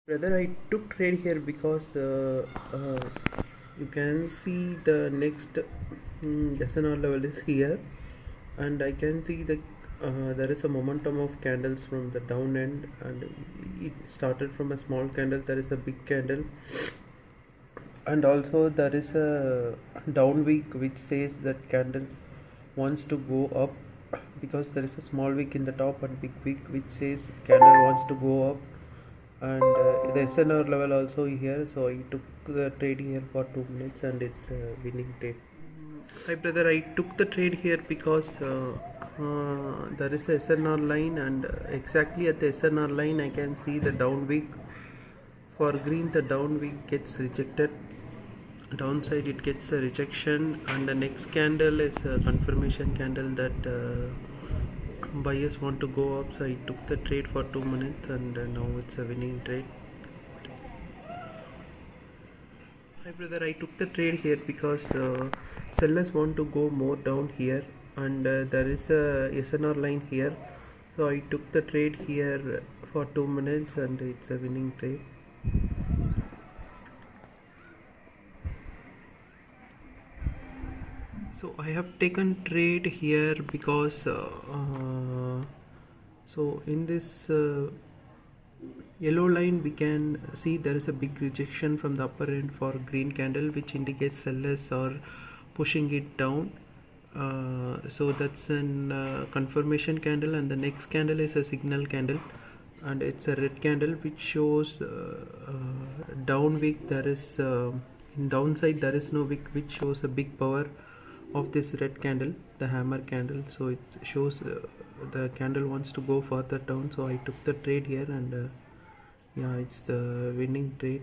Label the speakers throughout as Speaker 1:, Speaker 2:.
Speaker 1: Brother, I took trade here because you can see the next SNR level is here, and I can see that there is a momentum of candles from the down end, and it started from a small candle. There is a big candle, and also there is a down wick which says that candle wants to go up because there is a small wick in the top and big wick which says candle wants to go up, and the SNR level also here, so I took the trade here for 2 minutes and it's a winning trade. Hi brother, I took the trade here because there is a SNR line, and exactly at the SNR line I can see the down wick. For green, the down wick gets rejected, downside it gets a rejection, and the next candle is a confirmation candle that buyers want to go up, so I took the trade for 2 minutes and now it's a winning trade. Hi brother, I took the trade here because sellers want to go more down here, and there is a SNR line here, so I took the trade here for 2 minutes and it's a winning trade. So I have taken trade here because so in this yellow line we can see there is a big rejection from the upper end for green candle, which indicates sellers are pushing it down. So that's an confirmation candle, and the next candle is a signal candle, and it's a red candle which shows down wick. There is in downside there is no wick, which shows a big power of this red candle, the hammer candle. So it shows the candle wants to go further down, so I took the trade here, and yeah, it's the winning trade.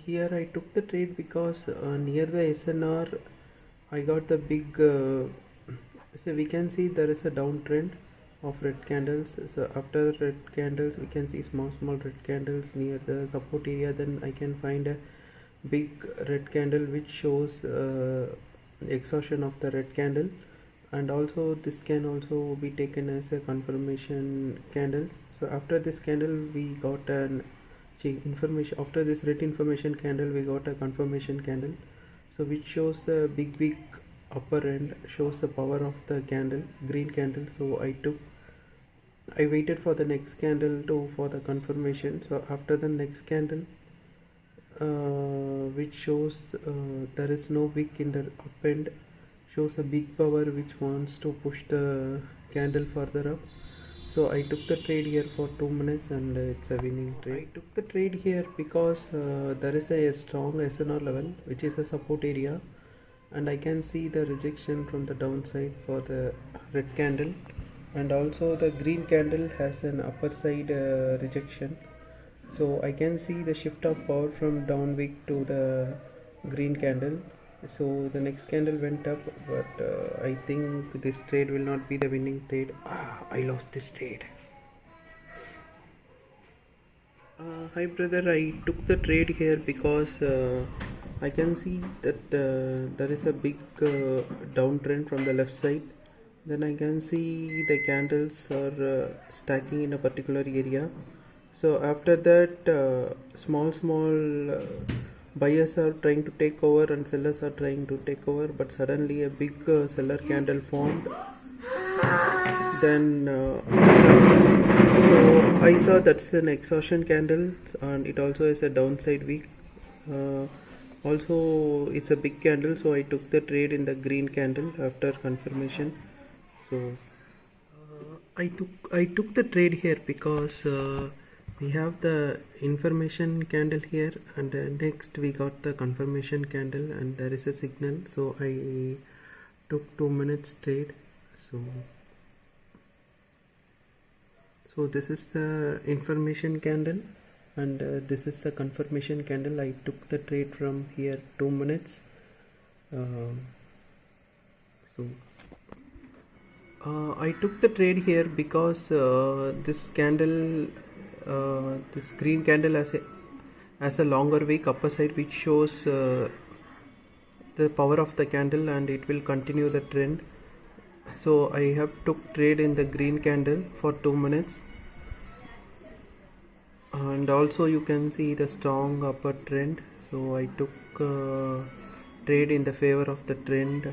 Speaker 1: Here I took the trade because near the SNR I got the big so we can see there is a downtrend of red candles. So after red candles we can see small red candles near the support area. Then I can find a big red candle which shows exhaustion of the red candle, and also this can also be taken as a confirmation candles. So after this candle we got an information. After this red information candle we got a confirmation candle, so which shows the big wick upper end, shows the power of the candle, green candle. So I waited for the next candle for the confirmation. So after the next candle which shows there is no wick in the up end, shows a big power which wants to push the candle further up. So I took the trade here for 2 minutes and it's a winning trade. I took the trade here because there is a strong SNR level which is a support area, and I can see the rejection from the downside for the red candle, and also the green candle has an upper side rejection. So I can see the shift of power from down wick to the green candle. So the next candle went up, but I think this trade will not be the winning trade. I lost this trade. Hi brother, I took the trade here because I can see that there is a big downtrend from the left side. Then I can see the candles are stacking in a particular area. So after that small buyers are trying to take over and sellers are trying to take over, but suddenly a big seller candle formed. Then so I saw that's an exhaustion candle, and it also has a downside wick. Also it's a big candle, so I took the trade in the green candle after confirmation. So I took the trade here because we have the information candle here, and next we got the confirmation candle, and there is a signal. So I took 2 minutes trade. So this is the information candle, and this is the confirmation candle. I took the trade from here 2 minutes. I took the trade here because this candle, this green candle has a longer wick upper side, which shows the power of the candle, and it will continue the trend. So I have took trade in the green candle for 2 minutes. and also you can see the strong upper trend. So I took trade in the favor of the trend